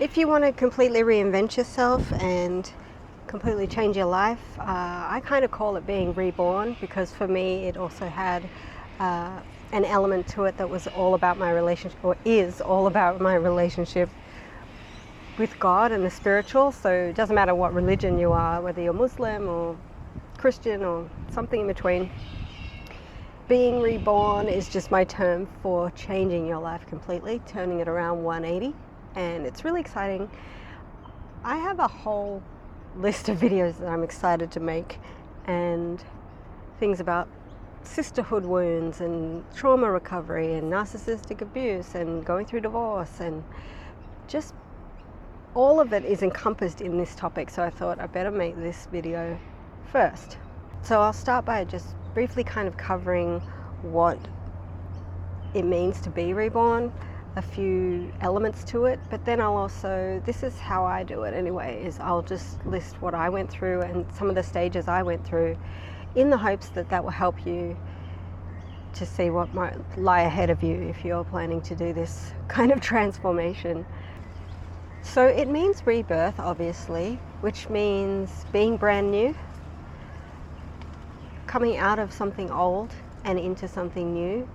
If you want to completely reinvent yourself and completely change your life, I kind of call it being reborn, because for me it also had an element to it that was all about my relationship, or is all about my relationship with God and the spiritual. So it doesn't matter what religion you are, whether you're Muslim or Christian or something in between. Being reborn is just my term for changing your life completely, turning it around 180, and it's really exciting. I have a whole list of videos that I'm excited to make, and things about sisterhood wounds and trauma recovery and narcissistic abuse and going through divorce, and just all of it is encompassed in this topic. So I thought I better make this video first. So I'll start by just briefly kind of covering what it means to be reborn, a few elements to it, but then I'll also, this is how I do it anyway, is I'll just list what I went through and some of the stages I went through, in the hopes that that will help you to see what might lie ahead of you if you're planning to do this kind of transformation. So it means rebirth, obviously, which means being brand new, coming out of something old and into something new.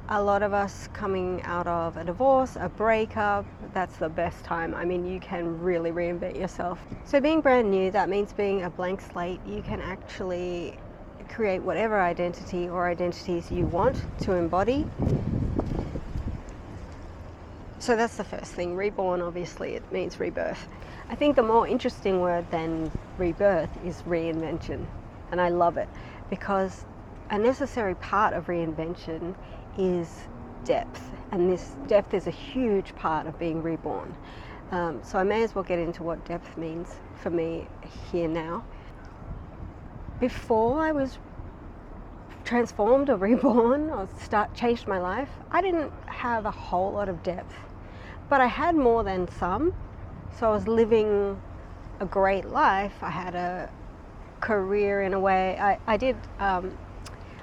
A lot of us coming out of a divorce, a breakup, that's the best time. I mean, you can really reinvent yourself. So being brand new, that means being a blank slate. You can actually create whatever identity or identities you want to embody. So that's the first thing. Reborn, obviously, it means rebirth. I think the more interesting word than rebirth is reinvention. And I love it, because a necessary part of reinvention is depth, and this depth is a huge part of being reborn. So I may as well get into what depth means for me here now. Before I was transformed or reborn or changed my life, I didn't have a whole lot of depth, but I had more than some. So I was living a great life. I had a career in a way. I did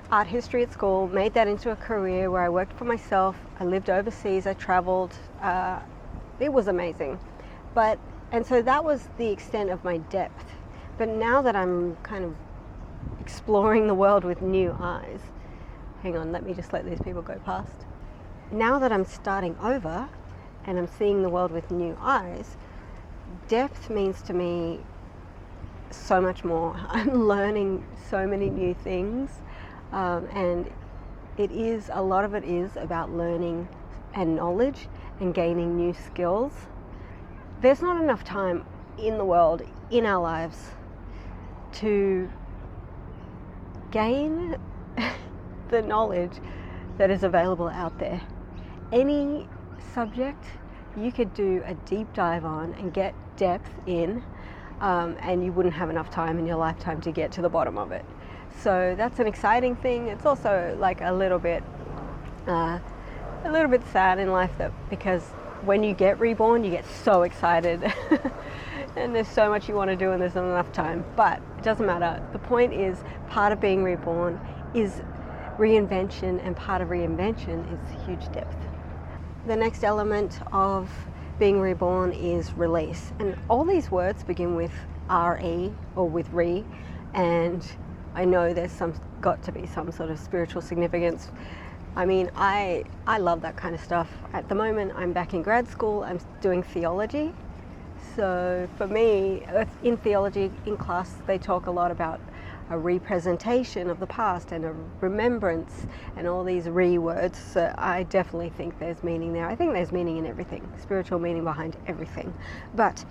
art history at school, made that into a career where I worked for myself. I lived overseas, I traveled. It was amazing. And so that was the extent of my depth. But now that I'm kind of exploring the world with new eyes, hang on, let me just let these people go past. Now that I'm starting over and I'm seeing the world with new eyes, depth means to me so much more. I'm learning so many new things, and a lot of it is about learning and knowledge and gaining new skills. There's not enough time in the world, in our lives, to gain the knowledge that is available out there. Any subject you could do a deep dive on and get depth in, and you wouldn't have enough time in your lifetime to get to the bottom of it. So that's an exciting thing. It's also like a little bit sad in life, because when you get reborn, you get so excited and there's so much you want to do and there's not enough time. But it doesn't matter. The point is, part of being reborn is reinvention, and part of reinvention is huge depth. The next element of being reborn is release, and all these words begin with RE or with re, and I know there's got to be some sort of spiritual significance. I mean, I love that kind of stuff. At the moment, I'm back in grad school. I'm doing theology. So for me, in theology, in class, they talk a lot about a representation of the past and a remembrance and all these words. So I definitely think there's meaning there. I think there's meaning in everything, spiritual meaning behind everything. But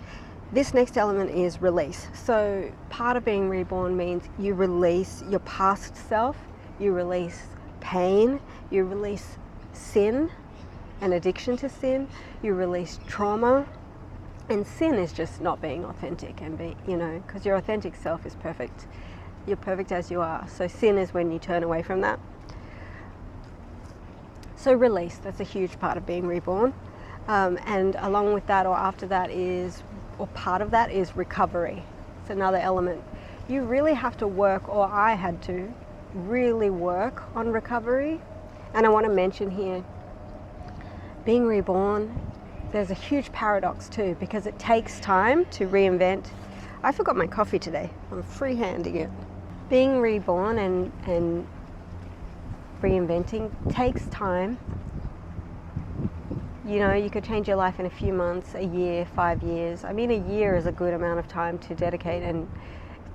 this next element is release. So part of being reborn means you release your past self, you release pain, you release sin and addiction to sin, you release trauma. And sin is just not being authentic and because your authentic self is perfect. You're perfect as you are. So sin is when you turn away from that. So release, that's a huge part of being reborn. And along with that, or after that part of that is recovery. It's another element. You really have to work, or I had to really work on recovery. And I want to mention here, being reborn, there's a huge paradox too, because it takes time to reinvent. I forgot my coffee today. I'm freehanding it. Being reborn and reinventing takes time. You know, you could change your life in a few months, a year, 5 years. I mean, a year is a good amount of time to dedicate and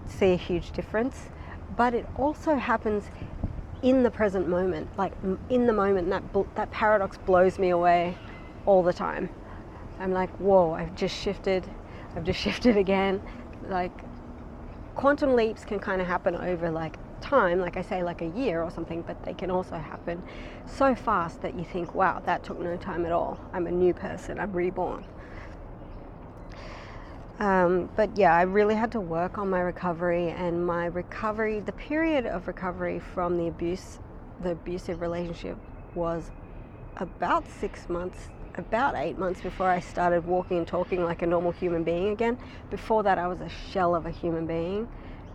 see a huge difference. But it also happens in the present moment, like in the moment. That paradox blows me away all the time. I'm like, whoa, I've just shifted again. Like, quantum leaps can kind of happen over like time, like I say, like a year or something, but they can also happen so fast that you think, wow, that took no time at all. I'm a new person, I'm reborn. But yeah, I really had to work on my recovery, and the period of recovery from the abusive relationship was about 6 months, about 8 months before I started walking and talking like a normal human being again. Before that, I was a shell of a human being,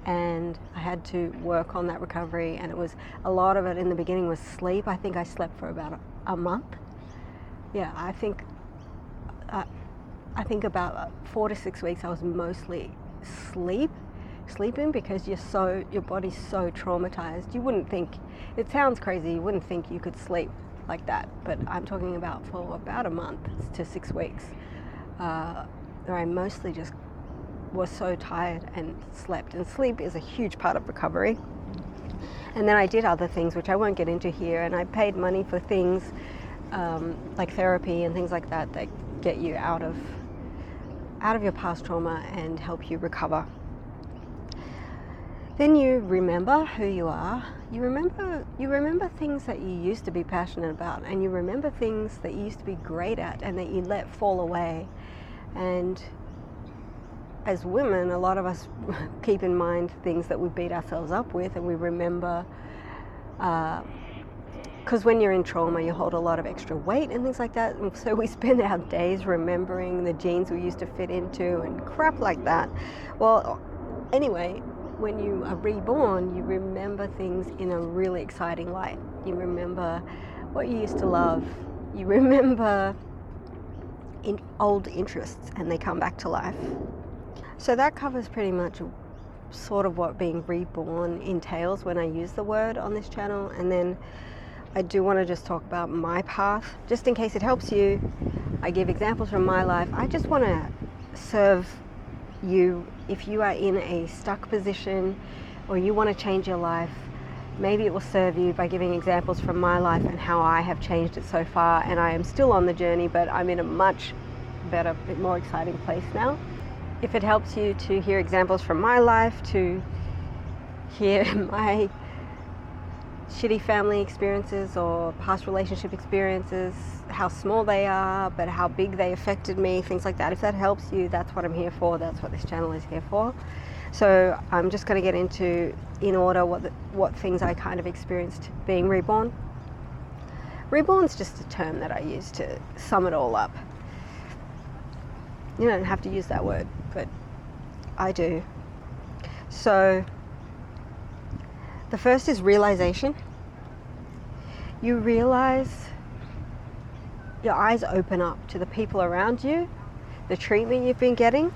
and I had to work on that recovery, and it was a lot of it in the beginning was sleep. I think I slept for about a month. Yeah, I think about 4 to 6 weeks I was mostly sleeping, because your body's so traumatized. You wouldn't think, it sounds crazy, you wouldn't think you could sleep like that, but I'm talking about for about a month to 6 weeks, where I mostly just was so tired and slept. And sleep is a huge part of recovery. And then I did other things which I won't get into here, and I paid money for things like therapy and things like that get you out of your past trauma and help you recover. Then you remember who you are. You remember things that you used to be passionate about, and you remember things that you used to be great at and that you let fall away. And as women, a lot of us keep in mind things that we beat ourselves up with, and we remember, because when you're in trauma, you hold a lot of extra weight and things like that, and so we spend our days remembering the jeans we used to fit into and crap like that. Well, anyway, when you are reborn, you remember things in a really exciting light. You remember what you used to love. You remember old interests, and they come back to life. So that covers pretty much sort of what being reborn entails when I use the word on this channel. And then I do want to just talk about my path, just in case it helps you. I give examples from my life. I just want to serve you if you are in a stuck position or you want to change your life. Maybe it will serve you by giving examples from my life and how I have changed it so far. And I am still on the journey, but I'm in a much better, bit more exciting place now. If it helps you to hear examples from my life, to hear my shitty family experiences or past relationship experiences, how small they are, but how big they affected me, things like that. If that helps you, that's what I'm here for. That's what this channel is here for. So I'm just going to get into, in order, what things I kind of experienced being reborn. Reborn's just a term that I use to sum it all up. You don't have to use that word, but I do. So the first is realization. You realize, your eyes open up to the people around you, the treatment you've been getting,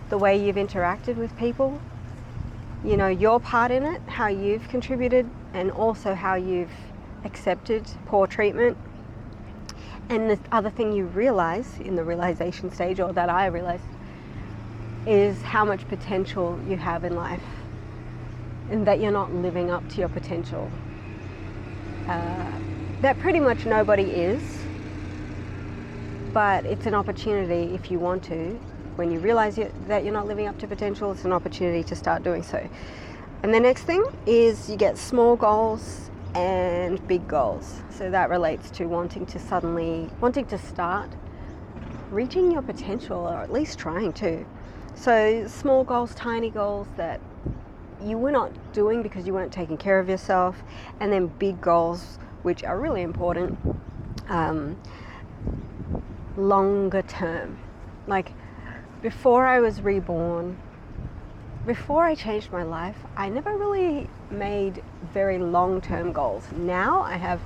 the way you've interacted with people, you know, your part in it, how you've contributed, and also how you've accepted poor treatment. And the other thing you realize in the realization stage, or that I realized, is how much potential you have in life, and that you're not living up to your potential. That pretty much nobody is, but it's an opportunity if you want to. When you realize that you're not living up to potential, it's an opportunity to start doing so. And the next thing is you get small goals and big goals. So that relates to wanting to start reaching your potential, or at least trying to. So small goals, tiny goals that you were not doing because you weren't taking care of yourself, and then big goals, which are really important, longer term. Like, before I was reborn, before I changed my life, I never really made very long-term goals. Now I have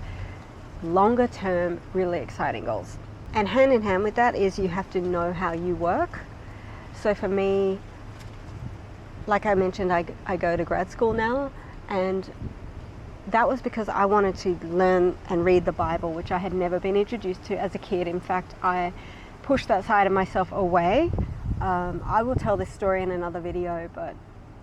longer-term, really exciting goals. And hand in hand with that is you have to know how you work. So for me, like I mentioned, I go to grad school now, and that was because I wanted to learn and read the Bible, which I had never been introduced to as a kid. In fact, I pushed that side of myself away. I will tell this story in another video, but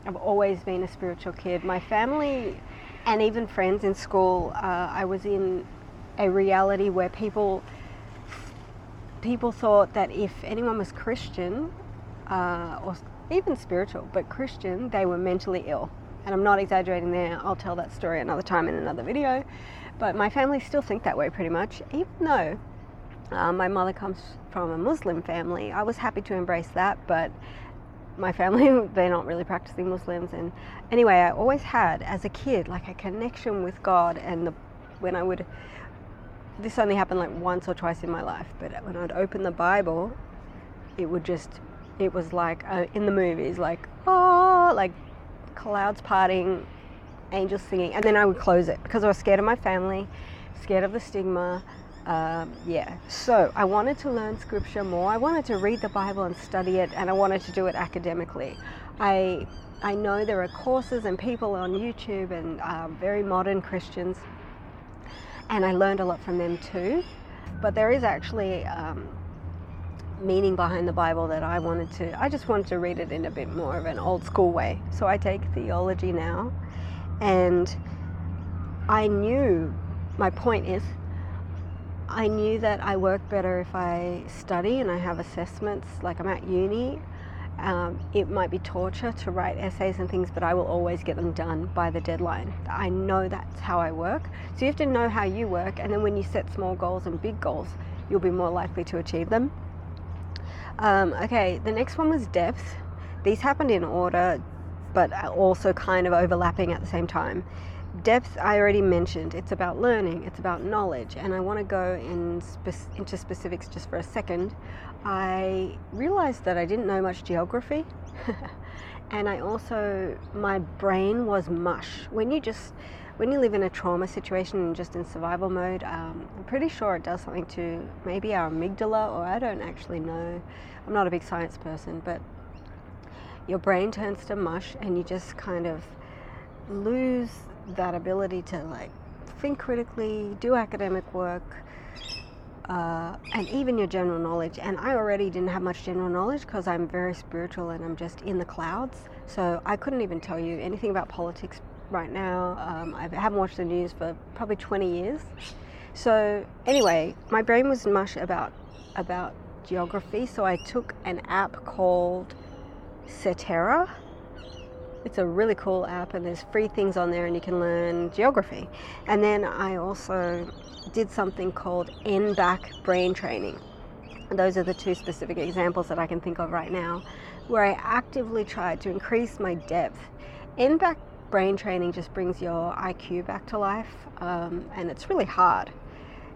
I've always been a spiritual kid. My family and even friends in school, I was in a reality where people thought that if anyone was Christian, or even spiritual, but Christian, they were mentally ill. And I'm not exaggerating there. I'll tell that story another time in another video. But my family still think that way pretty much, even though my mother comes from a Muslim family. I was happy to embrace that, but my family, they're not really practicing Muslims. And anyway, I always had, as a kid, like a connection with God. And this only happened like once or twice in my life, but when I'd open the Bible, it was like in the movies, like, oh, like clouds parting, angels singing, and then I would close it because I was scared of my family, scared of the stigma. So I wanted to learn scripture more. I wanted to read the Bible and study it, and I wanted to do it academically. I know there are courses and people on YouTube and very modern Christians, and I learned a lot from them too. But there is actually meaning behind the Bible that I just wanted to read it in a bit more of an old school way. So I take theology now, and my point is, I knew that I work better if I study and I have assessments, like I'm at uni. It might be torture to write essays and things, but I will always get them done by the deadline. I know that's how I work. So you have to know how you work, and then when you set small goals and big goals, you'll be more likely to achieve them. Okay, the next one was depth. These happened in order, but also kind of overlapping at the same time. Depth, I already mentioned. It's about learning, it's about knowledge, and I want to go into specifics just for a second. I realized that I didn't know much geography, and my brain was mush. When you live in a trauma situation and just in survival mode, I'm pretty sure it does something to maybe our amygdala, or I don't actually know. I'm not a big science person, but your brain turns to mush, and you just kind of lose that ability to like think critically, do academic work, and even your general knowledge. And I already didn't have much general knowledge because I'm very spiritual and I'm just in the clouds. So I couldn't even tell you anything about politics right now. I haven't watched the news for probably 20 years. So anyway, my brain was mush about geography. So I took an app called Cetera. It's a really cool app, and there's free things on there, and you can learn geography. And then I also did something called NBAC brain training. And those are the two specific examples that I can think of right now, where I actively tried to increase my depth. NBAC brain training just brings your IQ back to life, and it's really hard.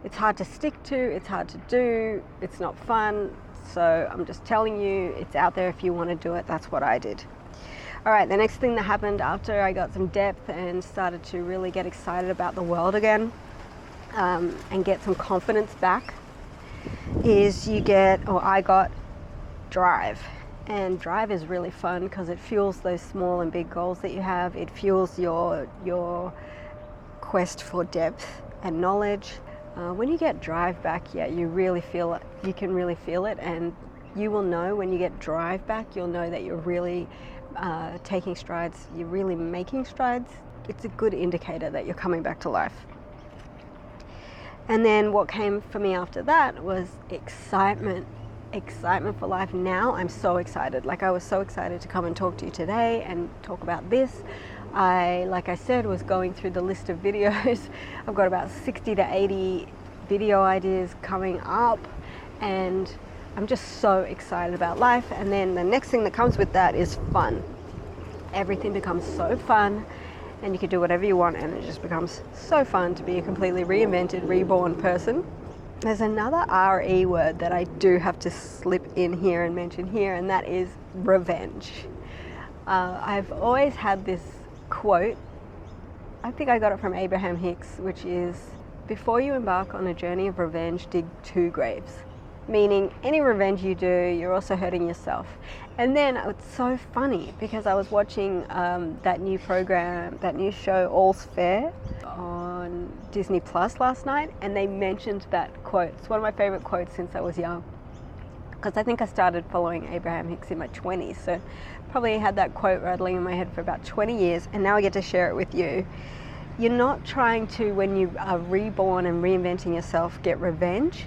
It's hard to stick to, it's hard to do, it's not fun. So I'm just telling you, it's out there if you want to do it. That's what I did. All right, the next thing that happened after I got some depth and started to really get excited about the world again, and get some confidence back, is I got drive. And drive is really fun because it fuels those small and big goals that you have. It fuels your quest for depth and knowledge. When you get drive back, you really feel it. You can really feel it, and you will know when you get drive back, you'll know that you're really taking strides, you're really making strides. It's a good indicator that you're coming back to life. And then what came for me after that was excitement for life. Now I'm so excited. Like, I was so excited to come and talk to you today and talk about this. Like I said, was going through the list of videos. I've got about 60 to 80 video ideas coming up, and I'm just so excited about life. And then the next thing that comes with that is fun. Everything becomes so fun, and you can do whatever you want, and it just becomes so fun to be a completely reinvented, reborn person. There's another RE word that I do have to slip in here and mention here, and that is revenge. I've always had this quote, I think I got it from Abraham Hicks, which is, before you embark on a journey of revenge, dig 2 graves. meaning any revenge you do, you're also hurting yourself. And then it's so funny because I was watching that new program, that new show, All's Fair, on Disney Plus last night, and they mentioned that quote. It's one of my favorite quotes since I was young, because I think I started following Abraham Hicks in my 20s, so probably had that quote rattling in my head for about 20 years, and now I get to share it with you. You're not trying to, when you are reborn and reinventing yourself, get revenge,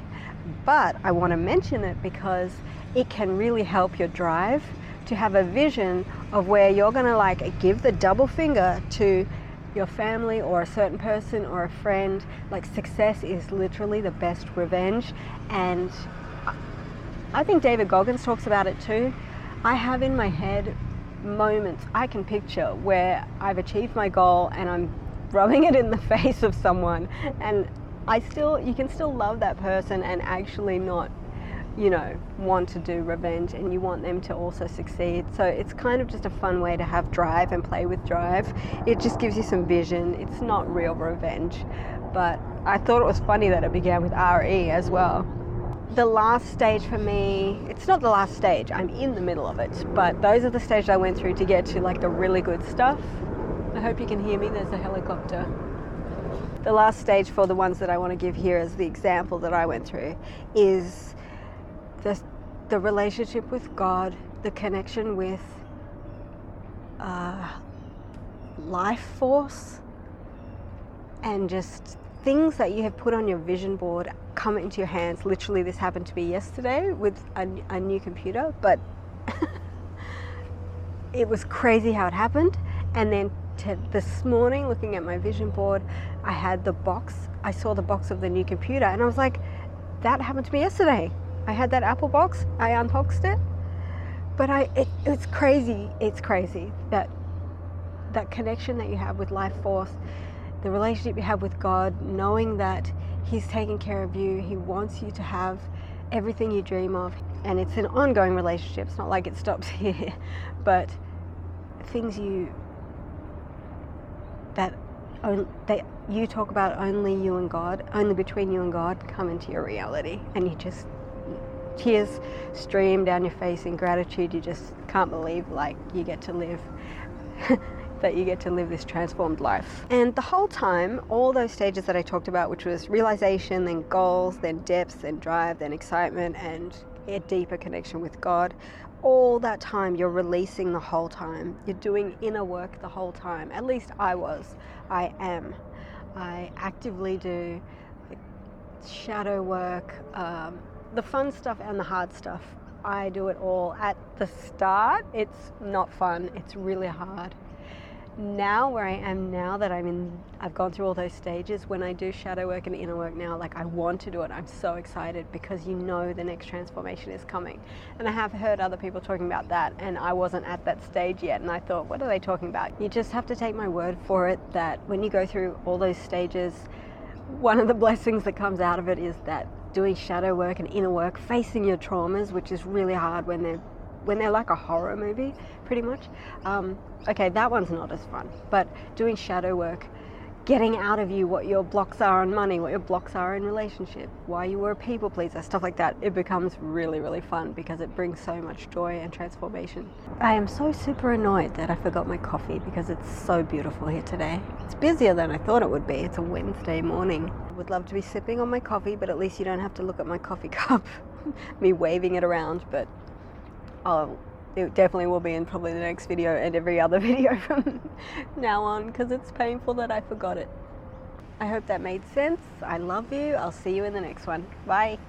but I want to mention it because it can really help your drive to have a vision of where you're going to like give the double finger to your family or a certain person or a friend. Like, success is literally the best revenge, and I think David Goggins talks about it too. I have in my head moments I can picture where I've achieved my goal and I'm rubbing it in the face of someone, and you can still love that person and actually not, want to do revenge, and you want them to also succeed. So it's kind of just a fun way to have drive and play with drive. It just gives you some vision. It's not real revenge, but I thought it was funny that it began with RE as well. The last stage for me, it's not the last stage, I'm in the middle of it, but those are the stages I went through to get to like the really good stuff. I hope you can hear me, there's a helicopter. The last stage, for the ones that I want to give here as the example that I went through, is the relationship with God, the connection with life force, and just things that you have put on your vision board come into your hands. Literally, this happened to me yesterday with a new computer, but it was crazy how it happened. And then this morning, looking at my vision board, I saw the box of the new computer, and I was like, that happened to me yesterday. I had that Apple box, I unboxed it, but it's crazy that connection that you have with life force, the relationship you have with God, knowing that He's taking care of you, He wants you to have everything you dream of, and it's an ongoing relationship. It's not like it stops here, but things that you talk about only you and God, only between you and God, come into your reality, and you just, tears stream down your face in gratitude. You just can't believe you get to live that you get to live this transformed life. And the whole time, all those stages that I talked about, which was realization, then goals, then depth, then drive, then excitement, and a deeper connection with God, all that time you're releasing the whole time. You're doing inner work the whole time. At least I am. I actively do shadow work, the fun stuff and the hard stuff. I do it all. At the start, it's not fun. It's really hard. Now, where I am now, that I've gone through all those stages, when I do shadow work and inner work now, I want to do it. I'm so excited because the next transformation is coming. And I have heard other people talking about that, and I wasn't at that stage yet, and I thought, what are they talking about? You just have to take my word for it that when you go through all those stages, one of the blessings that comes out of it is that doing shadow work and inner work, facing your traumas, which is really hard when they're like a horror movie, pretty much. Okay, that one's not as fun, but doing shadow work, getting out of you what your blocks are on money, what your blocks are in relationship, why you were a people pleaser, stuff like that, it becomes really, really fun because it brings so much joy and transformation. I am so super annoyed that I forgot my coffee because it's so beautiful here today. It's busier than I thought it would be. It's a Wednesday morning. I would love to be sipping on my coffee, but at least you don't have to look at my coffee cup, me waving it around, but it definitely will be in probably the next video and every other video from now on, because it's painful that I forgot it. I hope that made sense. I love you. I'll see you in the next one. Bye.